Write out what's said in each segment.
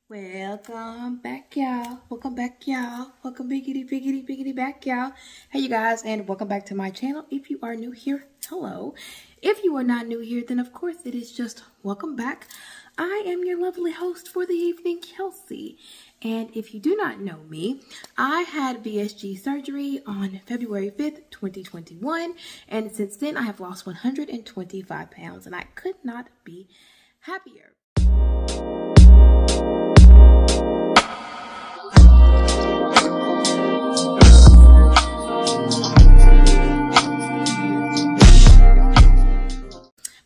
Welcome back, y'all. Welcome back, y'all. Welcome biggity back, y'all. Hey, you guys, and welcome back to my channel. If you are new here, hello. If you are not new here, then of course it is just welcome back. I am your lovely host for the evening, Kelsi. And if you do not know me, I had VSG surgery on February 5th, 2021. And since then, I have lost 125 pounds, and I could not be happier.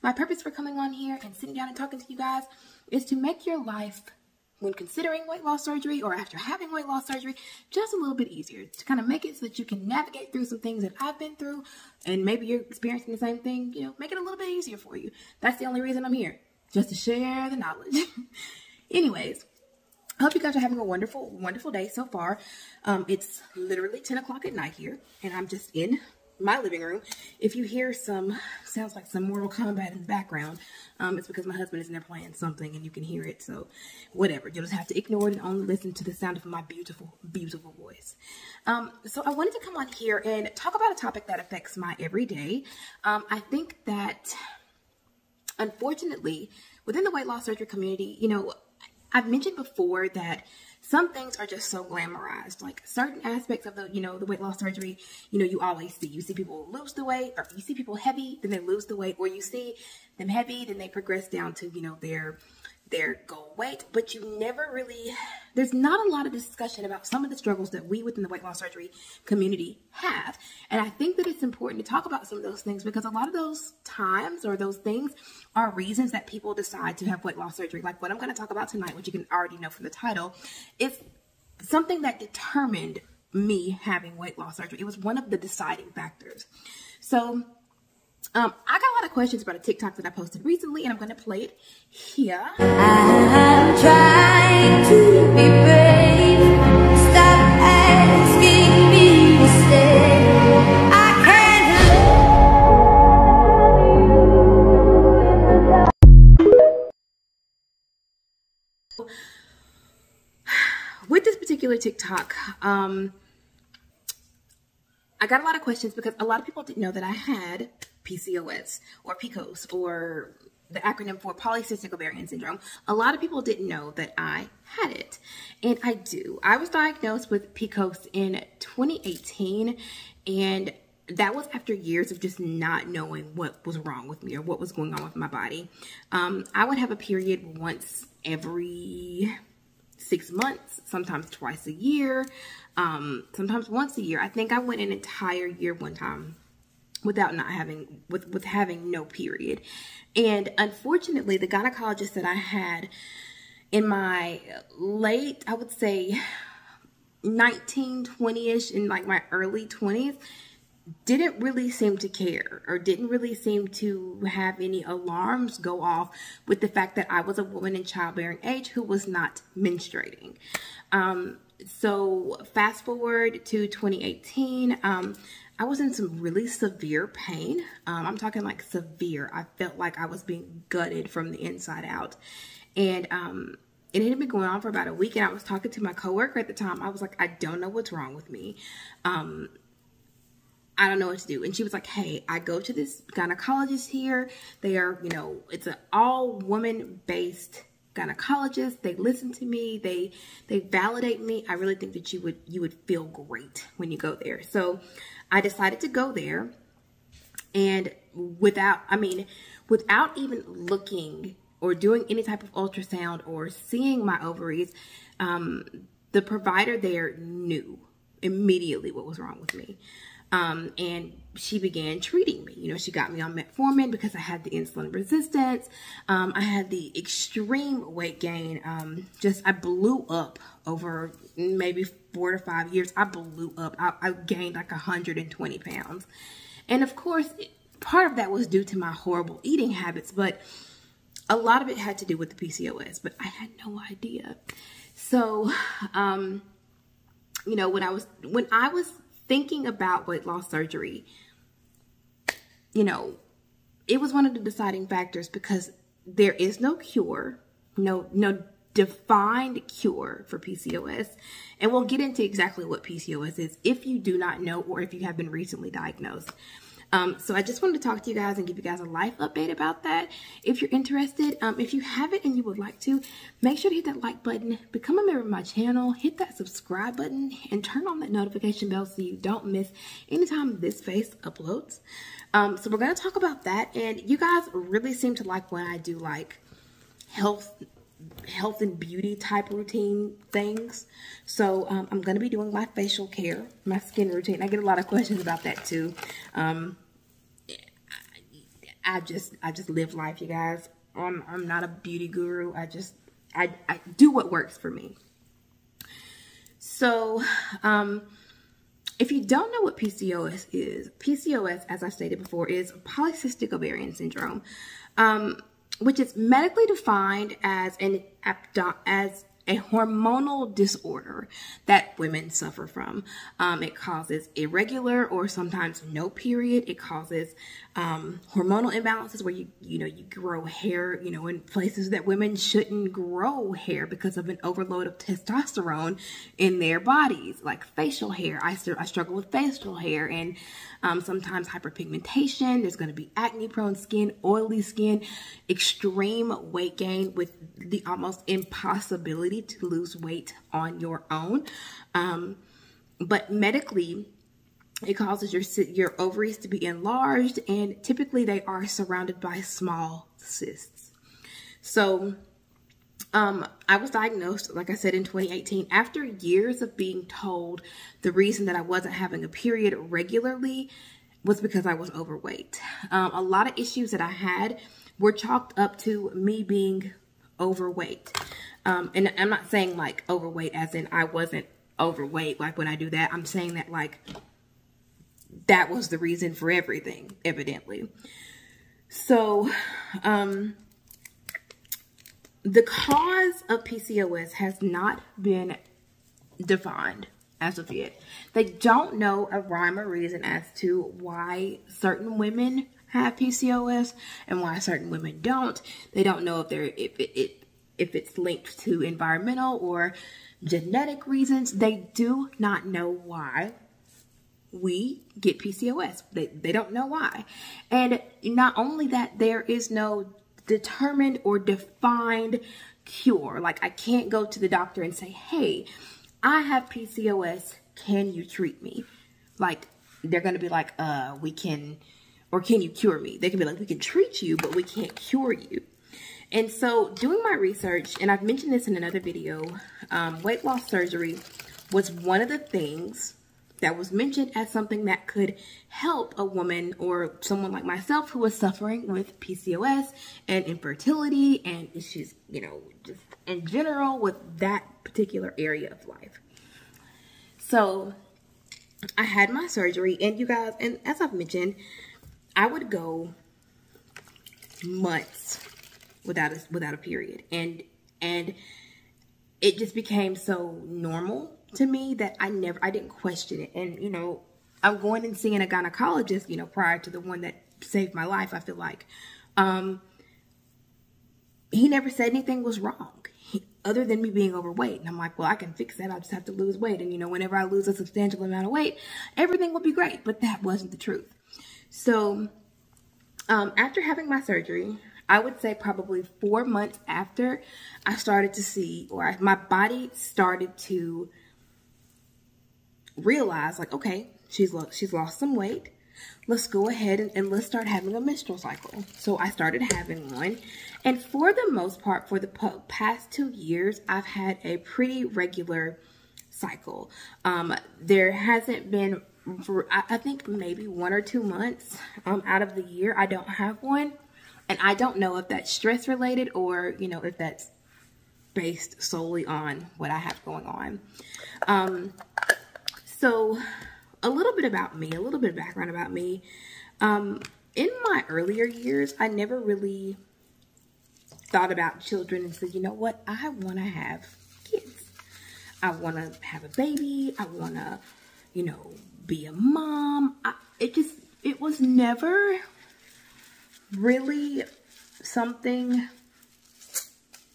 My purpose for coming on here and sitting down and talking to you guys is to make your life, when considering weight loss surgery or after having weight loss surgery, just a little bit easier. To kind of make it so that you can navigate through some things that I've been through, and maybe you're experiencing the same thing, make it a little bit easier for you. That's the only reason I'm here, just to share the knowledge. Anyways, I hope you guys are having a wonderful, wonderful day so far. It's literally 10 o'clock at night here, and I'm just in my living room. If you hear sounds like some Mortal Kombat in the background, it's because my husband is in there playing something and you can hear it. So whatever, you'll just have to ignore it and only listen to the sound of my beautiful, beautiful voice. So I wanted to come on here and talk about a topic that affects my everyday. I think that, unfortunately, within the weight loss surgery community, I've mentioned before that some things are just so glamorized. Like certain aspects of the, the weight loss surgery, you always see. You see people lose the weight, or you see people heavy, then they lose the weight, or you see them heavy, then they progress down to, their goal weight. But you never really, there's not a lot of discussion about some of the struggles that we within the weight loss surgery community have. And I think that it's important to talk about some of those things, because a lot of those times or those things are reasons that people decide to have weight loss surgery. Like what I'm going to talk about tonight, which you can already know from the title, is something that determined me having weight loss surgery. It was one of the deciding factors. So I got a lot of questions about a TikTok that I posted recently, and I'm going to play it here. I'm trying to be brave. Stop asking me to stay. I can't. With this particular TikTok, I got a lot of questions because a lot of people didn't know that I had PCOS or PCOS, or the acronym for polycystic ovarian syndrome. A lot of people didn't know that I had it, and I do. I was diagnosed with PCOS in 2018, and that was after years of just not knowing what was wrong with me or what was going on with my body. I would have a period once every 6 months, sometimes twice a year, sometimes once a year. I think I went an entire year one time without not having, with having no period. And unfortunately, the gynecologist that I had in my late, I would say 19, 20-ish, in like my early 20s, didn't really seem to care, or didn't really seem to have any alarms go off with the fact that I was a woman in childbearing age who was not menstruating. So fast forward to 2018, I was in some really severe pain. I'm talking like severe. I felt like I was being gutted from the inside out. And it had been going on for about a week, and I was talking to my coworker at the time. I was like, I don't know what's wrong with me. I don't know what to do. And she was like, hey, I go to this gynecologist here. They are, it's an all woman based gynecologist. They listen to me. They validate me. I really think that you would feel great when you go there. So I decided to go there, and without even looking or doing any type of ultrasound or seeing my ovaries, the provider there knew immediately what was wrong with me. And she began treating me. She got me on metformin because I had the insulin resistance. I had the extreme weight gain. I blew up over maybe 4 to 5 years. I blew up. I gained like 120 pounds. And of course, part of that was due to my horrible eating habits, but a lot of it had to do with the PCOS, but I had no idea. So, when I was thinking about weight loss surgery, it was one of the deciding factors, because there is no cure, no defined cure for PCOS. And we'll get into exactly what PCOS is if you do not know or if you have been recently diagnosed. So I just wanted to talk to you guys and give you guys a life update about that. If you're interested, if you haven't and you would like to, make sure to hit that like button, become a member of my channel, hit that subscribe button, and turn on that notification bell so you don't miss anytime this face uploads. So we're going to talk about that. And you guys really seem to like when I do like health and beauty type routine things. So I'm going to be doing my facial care, my skin routine. I get a lot of questions about that too. I just live life, you guys. I'm not a beauty guru. I do what works for me. So if you don't know what PCOS is, PCOS, as I stated before, is polycystic ovarian syndrome, which is medically defined as a hormonal disorder that women suffer from. It causes irregular or sometimes no period. It causes hormonal imbalances where you grow hair, in places that women shouldn't grow hair because of an overload of testosterone in their bodies, like facial hair. I struggle with facial hair and sometimes hyperpigmentation. There's going to be acne-prone skin, oily skin, extreme weight gain with the almost impossibility to lose weight on your own. But medically, it causes your ovaries to be enlarged, and typically they are surrounded by small cysts. So I was diagnosed, like I said, in 2018 after years of being told the reason that I wasn't having a period regularly was because I was overweight. A lot of issues that I had were chalked up to me being overweight. And I'm not saying like overweight as in I wasn't overweight. Like when I do that, I'm saying that like that was the reason for everything, evidently. So, the cause of PCOS has not been defined as of yet. They don't know a rhyme or reason as to why certain women have PCOS and why certain women don't. They don't know if it's linked to environmental or genetic reasons. They do not know why we get PCOS. They don't know why. And not only that, there is no determined or defined cure. Like I can't go to the doctor and say, hey, I have PCOS. Can you treat me? Like they're going to be like, we can, or can you cure me? They can be like, we can treat you, but we can't cure you. And so doing my research, and I've mentioned this in another video, weight loss surgery was one of the things that was mentioned as something that could help a woman or someone like myself who was suffering with PCOS and infertility and issues, just in general with that particular area of life. So I had my surgery, and you guys, and as I've mentioned, I would go months without a period, and it just became so normal to me that I didn't question it. And I'm going and seeing a gynecologist prior to the one that saved my life. I feel like he never said anything was wrong other than me being overweight. And I'm like, well, I can fix that. I just have to lose weight, and whenever I lose a substantial amount of weight, everything will be great. But that wasn't the truth. So after having my surgery, I would say probably 4 months after, I started to see, or my body started to realize, like, okay, she's lost some weight. Let's go ahead and let's start having a menstrual cycle. So I started having one. And for the most part, for the past 2 years, I've had a pretty regular cycle. There hasn't been, for I think maybe 1 or 2 months out of the year, I don't have one. And I don't know if that's stress related or, if that's based solely on what I have going on. So a little bit about me, a little bit of background about me. In my earlier years, I never really thought about children and said, you know what, I want to have kids. I want to have a baby. I want to, be a mom. It was never really something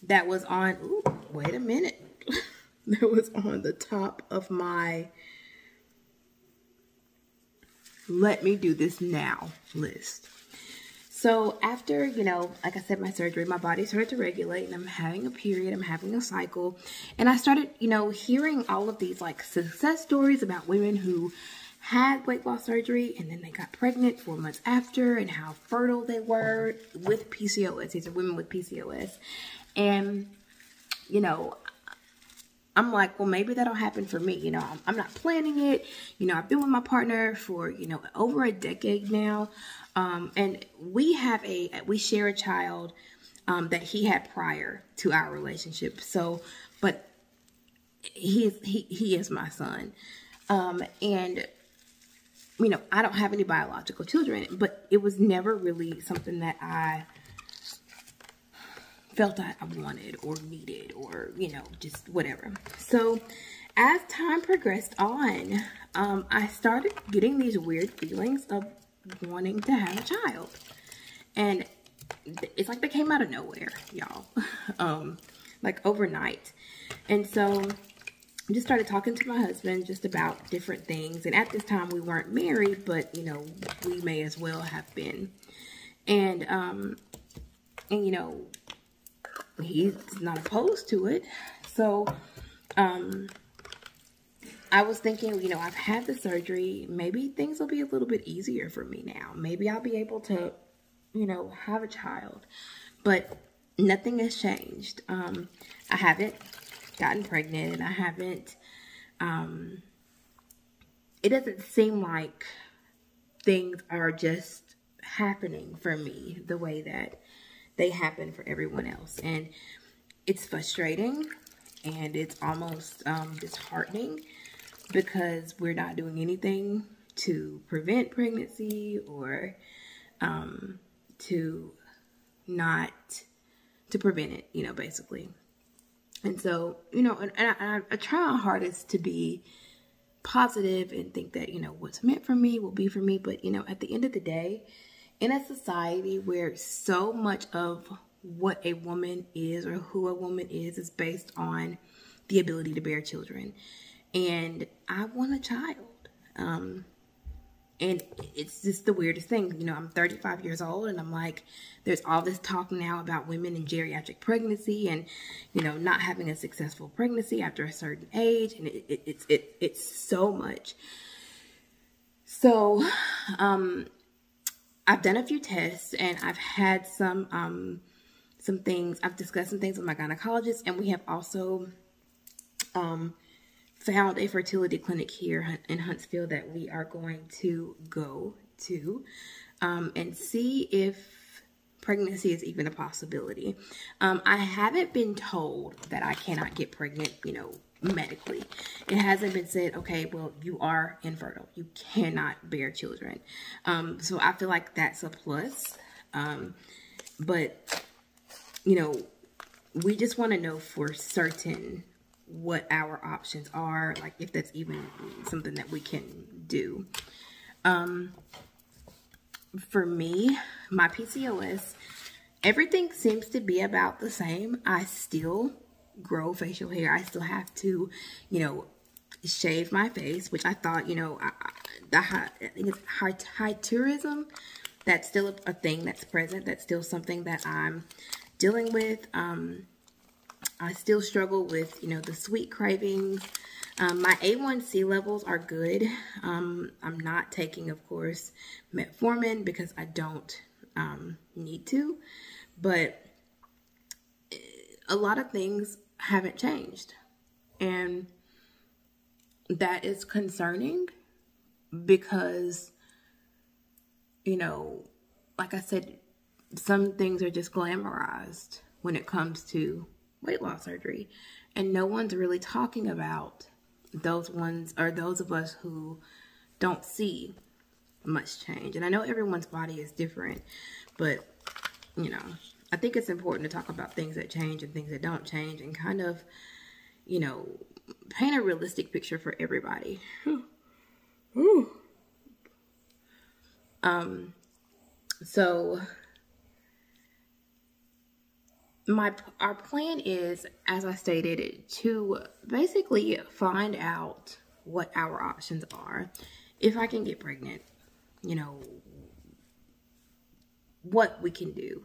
that was on, wait a minute. That was on the top of my let me do this now list. So after, you know, like I said, my surgery, my body started to regulate, and I'm having a period, I'm having a cycle. And I started, you know, hearing all of these like success stories about women who had weight loss surgery and then they got pregnant 4 months after, and how fertile they were with PCOS. These are women with PCOS. And, you know, I'm like, well, maybe that'll happen for me. You know, I'm not planning it. You know, I've been with my partner for, you know, over a decade now. And we share a child that he had prior to our relationship. So, but he is my son. And, you know, I don't have any biological children, but it was never really something that I felt I wanted or needed, or, you know, just whatever. So as time progressed on, I started getting these weird feelings of wanting to have a child, and it's like they came out of nowhere, y'all. Like overnight. And so I just started talking to my husband just about different things. And at this time we weren't married, but, you know, we may as well have been. And you know, he's not opposed to it. So I was thinking, you know, I've had the surgery. Maybe things will be a little bit easier for me now. Maybe I'll be able to, you know, have a child. But nothing has changed. I haven't gotten pregnant. I haven't, it doesn't seem like things are just happening for me the way that they happen for everyone else. And it's frustrating, and it's almost disheartening, because we're not doing anything to prevent pregnancy, or to prevent it, you know, basically. And so, you know, and I try my hardest to be positive and think that, you know, what's meant for me will be for me. But, you know, at the end of the day, in a society where so much of what a woman is, or who a woman is based on the ability to bear children. And I want a child. And it's just the weirdest thing. You know, I'm 35 years old, and I'm like, there's all this talk now about women in geriatric pregnancy, and, you know, not having a successful pregnancy after a certain age. And it's so much. So, I've done a few tests, and I've had some things, I've discussed some things with my gynecologist, and we have also, found a fertility clinic here in Huntsville that we are going to go to, and see if pregnancy is even a possibility. I haven't been told that I cannot get pregnant, you know, medically. It hasn't been said, okay, well, you are infertile. You cannot bear children. So I feel like that's a plus. But, you know, we just want to know for certain what our options are, like if that's even something that we can do. For me, my PCOS, everything seems to be about the same. I still grow facial hair. I still have to, you know, shave my face, which I thought, you know, I think it's hirsutism. That's still a thing that's present. That's still something that I'm dealing with. I still struggle with, you know, the sweet cravings. My A1C levels are good. I'm not taking, of course, metformin because I don't need to. But a lot of things haven't changed. And that is concerning because, you know, like I said, some things are just glamorized when it comes to weight loss surgery, and no one's really talking about those ones, or those of us who don't see much change. And I know everyone's body is different, but, you know, I think it's important to talk about things that change and things that don't change, and kind of, you know, paint a realistic picture for everybody. So our plan is, as I stated, to basically find out what our options are. If I can get pregnant, what we can do.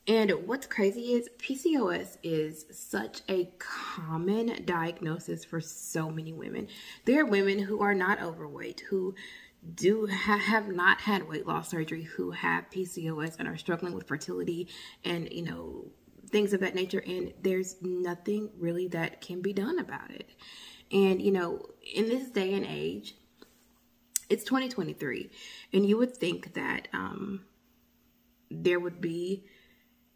And what's crazy is PCOS is such a common diagnosis for so many women. There are women who are not overweight, who have not had weight loss surgery, who have PCOS and are struggling with fertility and, things of that nature. And there's nothing really that can be done about it. And, in this day and age, it's 2023, and you would think that there would be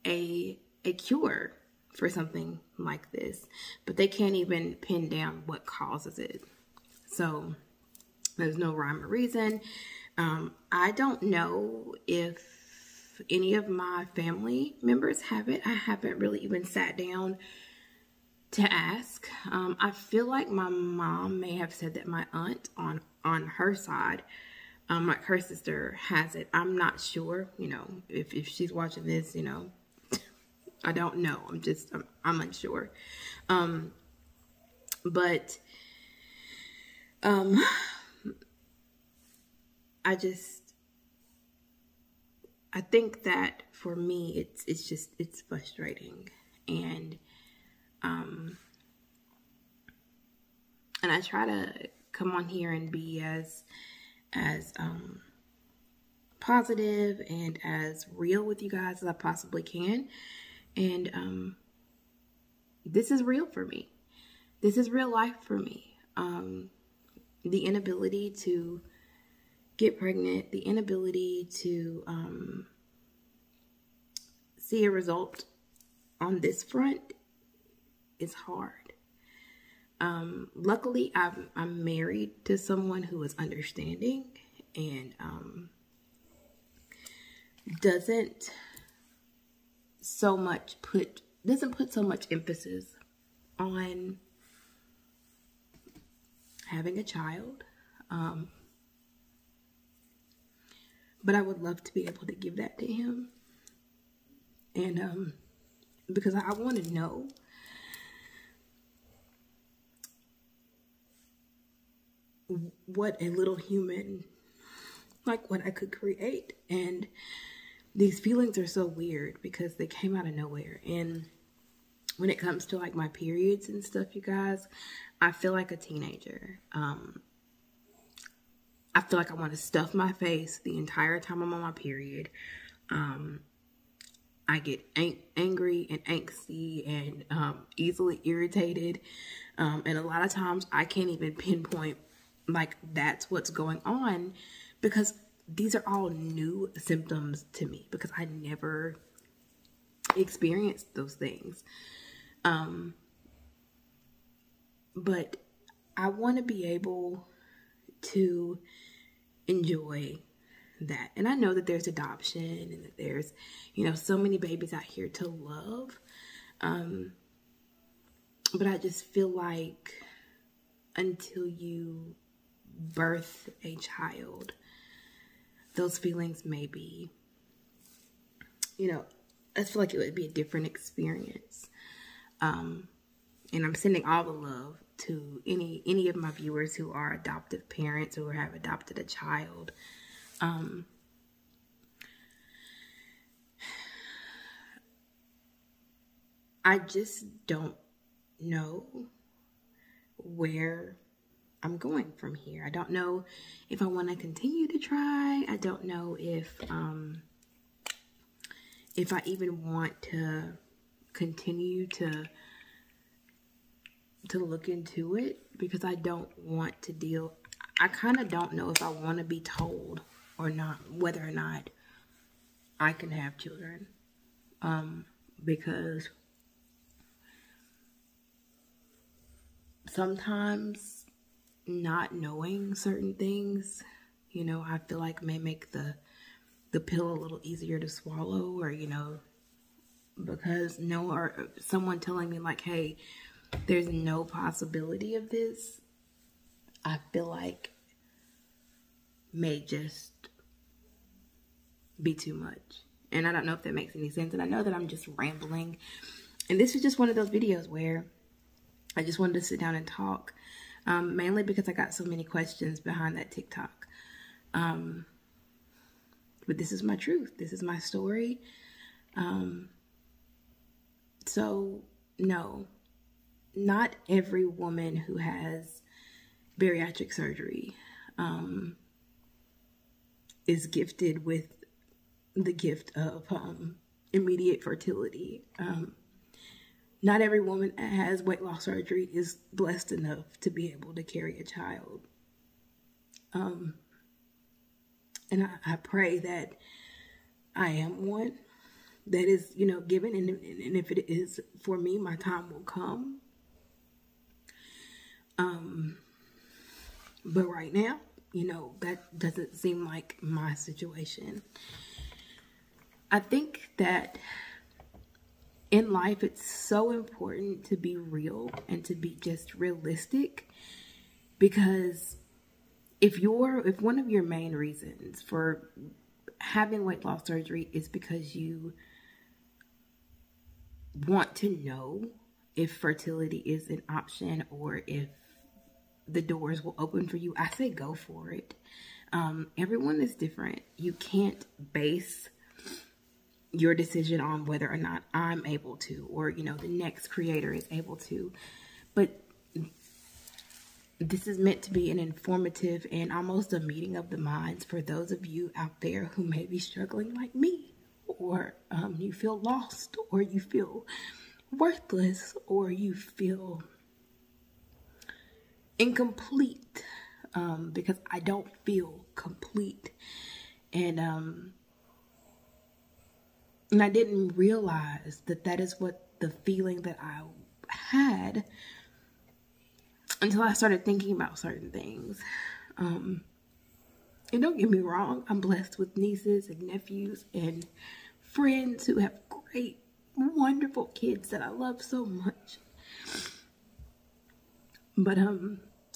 a cure for something like this, but they can't even pin down what causes it. So there's no rhyme or reason. I don't know if any of my family members have it. I haven't really even sat down to ask. I feel like my mom may have said that my aunt on her side, like her sister, has it. I'm not sure, if she's watching this, I don't know. I'm unsure. But I think that for me, it's frustrating. And I try to come on here and be as positive and as real with you guys as I possibly can. And this is real for me. This is real life for me. The inability to get pregnant, the inability to see a result on this front is hard. Luckily, I'm married to someone who is understanding and doesn't put so much emphasis on having a child. But I would love to be able to give that to him. And because I want to know what a little human, like what I could create. And these feelings are so weird because they came out of nowhere. And when it comes to like my periods and stuff, you guys, I feel like a teenager. I feel like I want to stuff my face the entire time I'm on my period. I get angry and angsty and easily irritated. And a lot of times I can't even pinpoint like that's what's going on, because these are all new symptoms to me because I never experienced those things. But I want to be able to enjoy that. And I know that there's adoption and that there's, so many babies out here to love. But I just feel like until you birth a child, those feelings may be, I feel like it would be a different experience. And I'm sending all the love to any of my viewers who are adoptive parents or have adopted a child. I just don't know where I'm going from here. I don't know if I want to continue to try. I don't know if I even want to continue to look into it, because I don't want to deal. I kind of don't know if I want to be told or not whether or not I can have children, because sometimes not knowing certain things, I feel like may make the pill a little easier to swallow, or because someone telling me like, hey, there's no possibility of this, I feel like may just be too much. And I don't know if that makes any sense. And I know that I'm just rambling. And this is just one of those videos where I just wanted to sit down and talk. Mainly because I got so many questions behind that TikTok. But this is my truth. This is my story. So, no. Not every woman who has bariatric surgery is gifted with the gift of immediate fertility. Not every woman that has weight loss surgery is blessed enough to be able to carry a child. And I pray that I am one that is, you know, given. And if it is for me, my time will come. But right now, you know, that doesn't seem like my situation. I think that in life, it's so important to be real and to be just realistic, because if one of your main reasons for having weight loss surgery is because you want to know if fertility is an option or if the doors will open for you, I say go for it. Everyone is different. You can't base your decision on whether or not I'm able to, or, you know, the next creator is able to. But this is meant to be an informative and almost a meeting of the minds for those of you out there who may be struggling like me, or you feel lost, or you feel worthless, or you feel incomplete, because I don't feel complete. And I didn't realize that is what the feeling that I had until I started thinking about certain things. And don't get me wrong, I'm blessed with nieces and nephews and friends who have great, wonderful kids that I love so much. But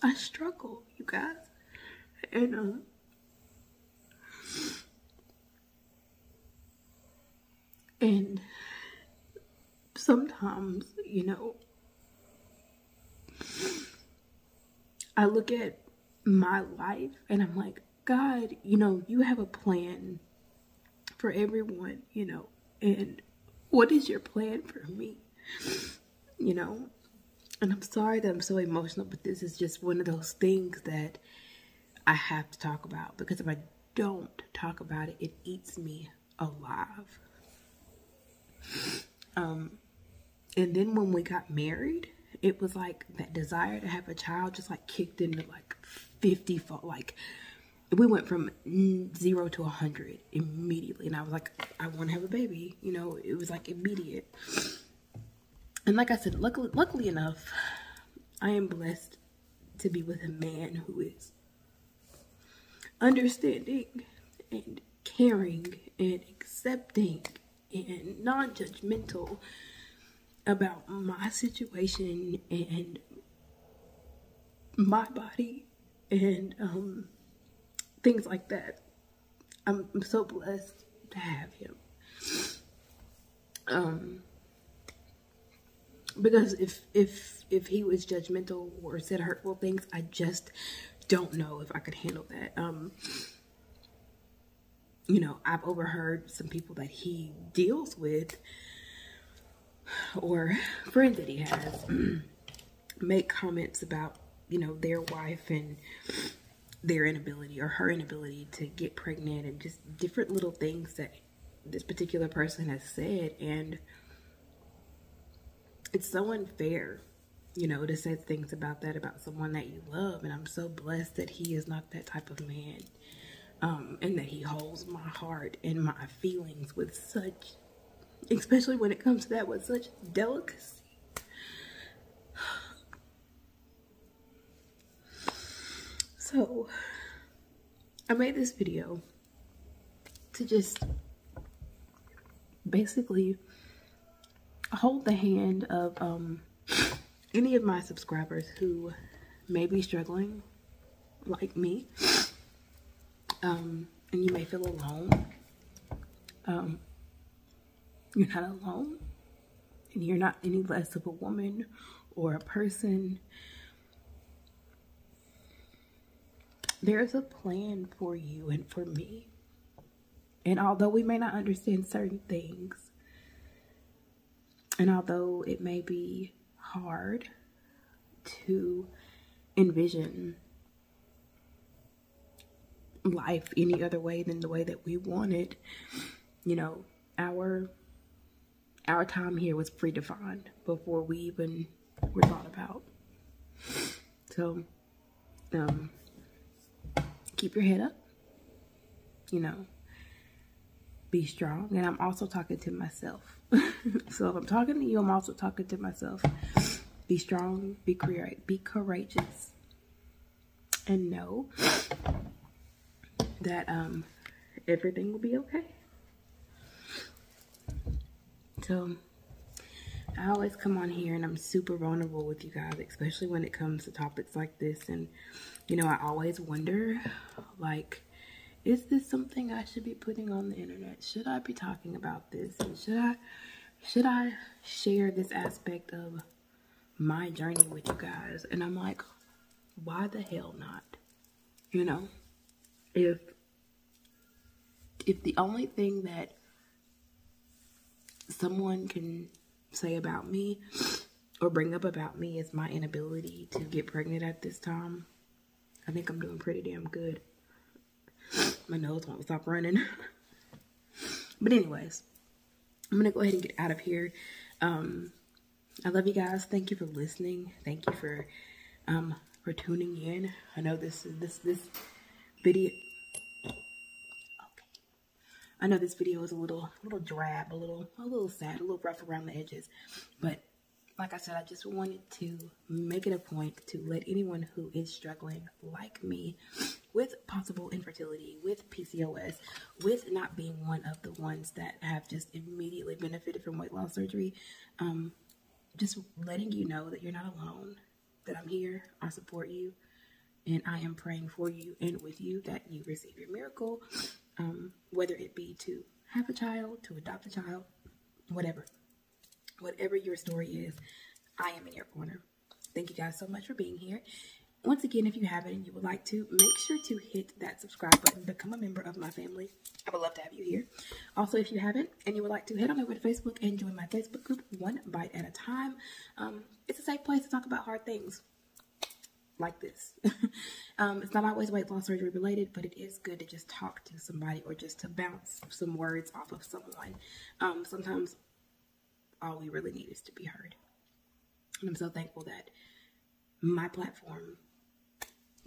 I struggle, you guys. And sometimes, you know, I look at my life and I'm like, God, you know, you have a plan for everyone, you know, and what is your plan for me? You know, and I'm sorry that I'm so emotional, but this is just one of those things that I have to talk about, because if I don't talk about it, it eats me alive. And then when we got married, it was like that desire to have a child just like kicked into like 50-fold. Like we went from 0 to 100 immediately. And I was like, I want to have a baby. You know, it was like immediate. And like I said, luckily enough, I am blessed to be with a man who is understanding and caring and accepting and non-judgmental about my situation and my body and things like that. I'm so blessed to have him. Because if he was judgmental or said hurtful things, I just don't know if I could handle that. You know, I've overheard some people that he deals with, or friends that he has, make comments about, you know, their wife and their inability or her inability to get pregnant, and just different little things that this particular person has said. And it's so unfair, you know, to say things about that about someone that you love. And I'm so blessed that he is not that type of man, and that he holds my heart and my feelings with such, especially when it comes to that, with such delicacy. So I made this video to just basically hold the hand of any of my subscribers who may be struggling like me, and you may feel alone. You're not alone, and you're not any less of a woman or a person. There's a plan for you and for me. And although we may not understand certain things, and although it may be hard to envision life any other way than the way that we want it, you know, our time here was predefined before we even were thought about. So, keep your head up, you know, be strong. And I'm also talking to myself. So if I'm talking to you, I'm also talking to myself. Be strong, be courageous, and know that everything will be okay. So I always come on here and I'm super vulnerable with you guys, especially when it comes to topics like this. And you know, I always wonder, like, is this something I should be putting on the internet? Should I be talking about this? And should I share this aspect of my journey with you guys? And I'm like, why the hell not? You know, if the only thing that someone can say about me or bring up about me is my inability to get pregnant at this time, I think I'm doing pretty damn good. My nose won't stop running. But anyways, I'm going to go ahead and get out of here. I love you guys. Thank you for listening. Thank you for tuning in. I know this video. Okay. I know this video is a little drab, a little sad, a little rough around the edges. But like I said, I just wanted to make it a point to let anyone who is struggling like me with possible infertility, with PCOS, with not being one of the ones that have just immediately benefited from weight loss surgery, just letting you know that you're not alone, that I'm here, I support you, and I am praying for you and with you that you receive your miracle, whether it be to have a child, to adopt a child, whatever your story is, I am in your corner. Thank you guys so much for being here. Once again, if you haven't and you would like to, make sure to hit that subscribe button, become a member of my family. I would love to have you here. Also, if you haven't and you would like to, head on over to Facebook and join my Facebook group, One Bite at a Time. It's a safe place to talk about hard things like this. It's not always weight loss surgery related, but it is good to just talk to somebody or just to bounce some words off of someone. Sometimes all we really need is to be heard. And I'm so thankful that my platform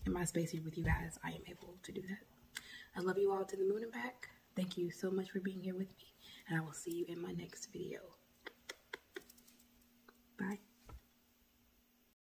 and my space here with you guys, I am able to do that. I love you all to the moon and back. Thank you so much for being here with me, and I will see you in my next video.